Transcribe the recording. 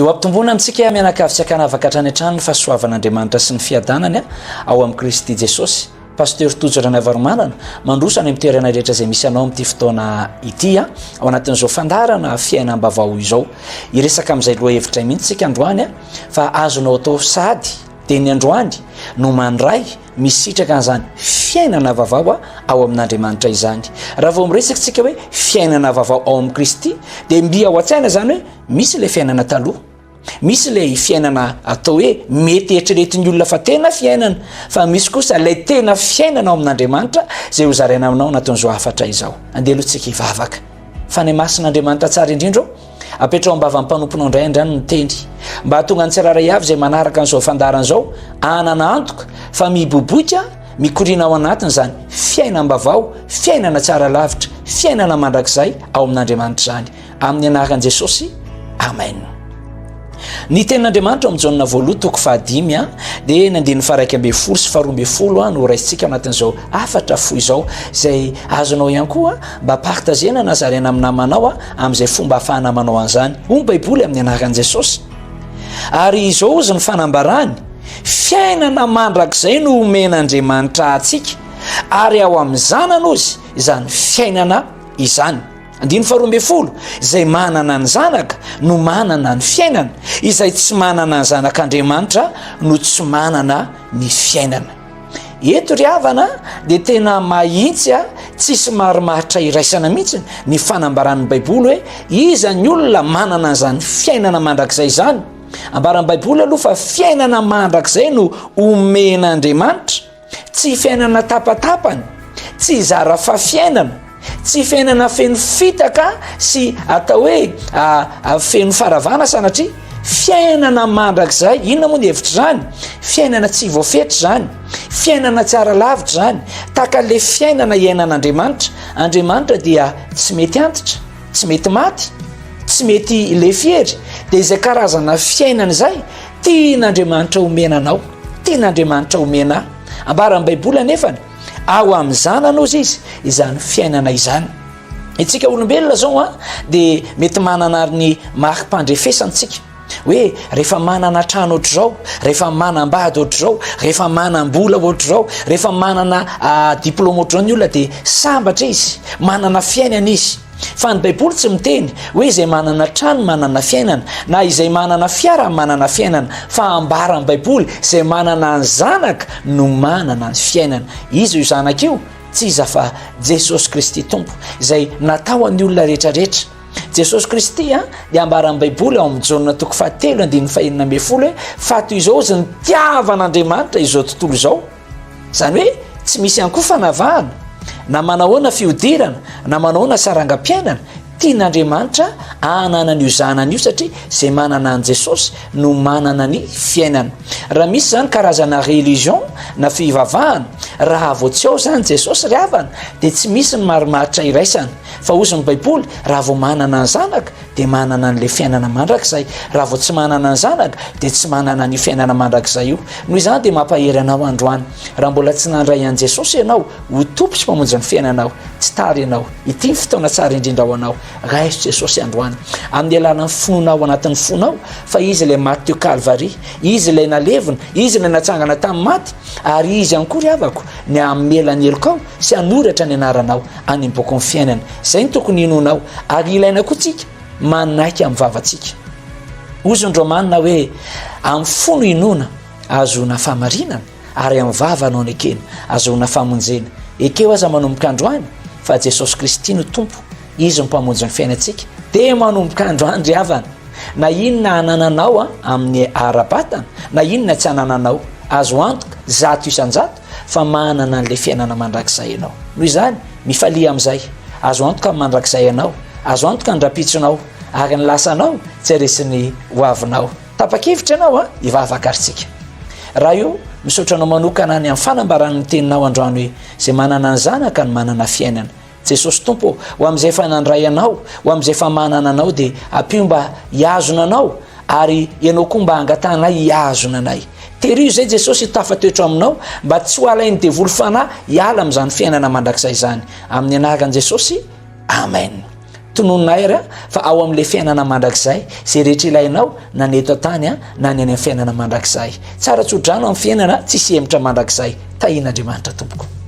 dia ho ampitomboana amintsika mianakavitsy akanavaka hatrany an-trano ny fahasoavan'andriamanitra sy ny fiadanany ao amin'ny Kristy Jesosy. Pasteur Tojo Navaromanana mandrosana amin'ny toerana rehetra izay misy anao amin'ity fotoana ity ao anatin'izao fandarana fiainam-bavao izao. Iresaka amin'izay loha hevitra mihitsy sika androany fa azonao atao sady dia ny androany no mandray misitraka an'izany fiainana vavao ao amin'Andriamanitra izany. Raha vao miresaka tsika hoe fiainana vavao ao amin'ny Kristy dia mbia ao an-tsaina zany hoe misy ilay fiainana taloha, misy ilay fiainana atao hoe mety eritreretin'ny olona fa tena fiainana, fa misy kosa ilay tena fiainana ao amin'Andriamanitra izay ho zaraina aminao anatin'izao hafatra izao. Andeha aloha tsika hivavaka. Fa ny masin'Andriamanitra tsara indrindra apetrao ambava mpanomponao indray andrano ny teny mba hatonga ny tsiraray avy izay manaraka an'izao fandarana izao anana antoka fa miboboika mikoriana ao anatiny zany fiainam-bavao, fiainana tsara lavitra, fiainana mandrakizay ao amin'Andriamanitra zany. Amin'ny anaran'i Jesosy, amen. Ny tenin'Andriamanitra amin'ny Jaona voalohany toko 5 dia nandiny 1 sy 12 no raisitsika anatin'izao afatra fo izao izay azonao ihany koa mba partagena na zaraina amin'ny namanao amin'izay fomba ahafahana manao an'izany. Hoy Baiboly amin'ny anaran'i Jesosy. Ary izao ozy ny fanambarany fiainana mandrakizay no omen'Andriamanitra antsika ary ao amin'ny zanany ozy izany fiainana izany. 12 izay manana ny zanaka no manana ny fiainana, izay tsy manana ny zanak'Andriamanitra no tsy manana ny fiainana. Eto ry havana dia tena mahitsy tsisy marimaritra iraisana mihitsy ny fanambaran'ny Baiboly hoe iza ny olona manana an'izany fiainana mandrakizay izany. Ambaran'ny Baiboly aloha fa fiainana mandrakizay no omen'Andriamanitra, tsy fiainana tapatapany, tsy zara fa fiainana, tsy fiainana feno fitaka sy atao hoe feno faravana sanatria fiainana mandrakizay. Inona moa ny hevitra zany? Fiainana tsy voafetra zany, fiainana tsara lavitra zany, taka le fiainana iainan'Andriamanitra. Andriamanitra dia tsy mety antitra, tsy mety maty, tsy mety lefihery. Dia izay karazana fiainana izay tian'Andriamanitra omenanao, tian'Andriamanitra omena. Ambaran'ny Baiboly anefany ao amin'ny zanany ozy izy izany fiainana izany. Itsika olombelona zao dia mety manana ny markim-pandrefesantsika hoe rehefa manana trano ohatr' zao, rehefa manam-bady ohatr' zao, rehefa manam-bola ohatr' zao, rehefa manana diplôma ohatr' zao ny olona dia sambatra izy, manana fiainana izy. Fa ny Baiboly tsy miteny hoe izay manana trano manana fiainana na izay manana fiara manana fiainana, fa ambaran'ny Baiboly izay manana ny zanaka no manana ny fiainana. Izy io zanaka io tsy iza fa Jesosy Kristy Tompo izay natao an'ny olona rehetrarehetra. Jesosy Kristy dia ambaran'ny Baiboly ao amin'ny Jaona toko 7:5 hoe fato izao izy ny tiavan'Andriamanitra izao tontolo izao. Zany hoe tsy misy ihany koa fanavahana na manahoana fiodirana na manahoana sarangam-piainana, tian'Andriamanitra anana io zanany io satria izay manana an' Jesosy no manana ny fiainana. Raha misy zany karazana religion na fivavahana raha vao tsy ao zany Jesosy ry havana dia tsy misy ny marimaritra iraisana. Fa ozy ny Baiboly raha vao manana ny zanaka dia manana n'le fiainana mandrakizay, raha vao tsy manana ny zanaka dia tsy manana ny fiainana mandrakizay io. Noho izany dia mampahery anao androany, raha mbola tsy nandray an' Jesosy ianao ho tompotry mpamonjy ny fiainanao, tsy tary ianao, ity ny fotoana tsara indrindra ho anao. Raiso Jesosy androany amin'ny alàna ny fonao anatin'ny fonao fa izy ilay maty teo Kalvari, izy ilay nalevina, izy ilay natsangana tamin'ny maty, ary izy ihany koa ry havako ny amela ny elokao sy hanoratra ny anaranao any am-boko ny fiainana. Izay ny tokony inonao ary ilaina koa tsika manaiky amin'ny vavantsika. Ozy ny Romanina hoe amin'ny fono inona azona famarinana ary amin'ny vavanao ny ekena azona famonjena. Ekeo aza manomboka androany fa Jesosy Kristy no tompo, izy mpamonjy ny fiainantsika dia manomboka androany ry havana. Na inona anananao amin'ny ara-batana na inona tsy anananao, azo antoka zato isan-jato fa manana n'le fiainana mandrakizay ianao. Noho izany mifalia amin'izay, azo antoka mandrakizay ianao, azo antoka ny rapitsinao ary ny lasanao tsy aresiny hoavinao. Tapa-kevitra ianao hivavaka aritsika. Raha io misaotranao manokana ny amin'ny fanambaran'ny teninao androany hoe izay manana ny zanaka ny manana fiainana. Jesosy Tompo ho amin'izay efa nandray anao, ho amin'izay efa manana anao dia ampio mba hiazona anao ary ianao koa mba hangatanay hiazona anay. Terio zay Jesosy tafatoetra aminao mba tsy ho alainy devoly fanahy hiala amin'izany fiainana mandrakizay izany. Amin'ny anaran'i Jesosy, amen. tonononay ary fa ao amin'le fiainana mandrakizay zay rehetra ilainao na ny eto tany na ny any amin'ny fiainana mandrakizay tsara tsodrano amin'ny fiainana tsisy hemitra mandrakizay tahian'Andriamanitra tompoko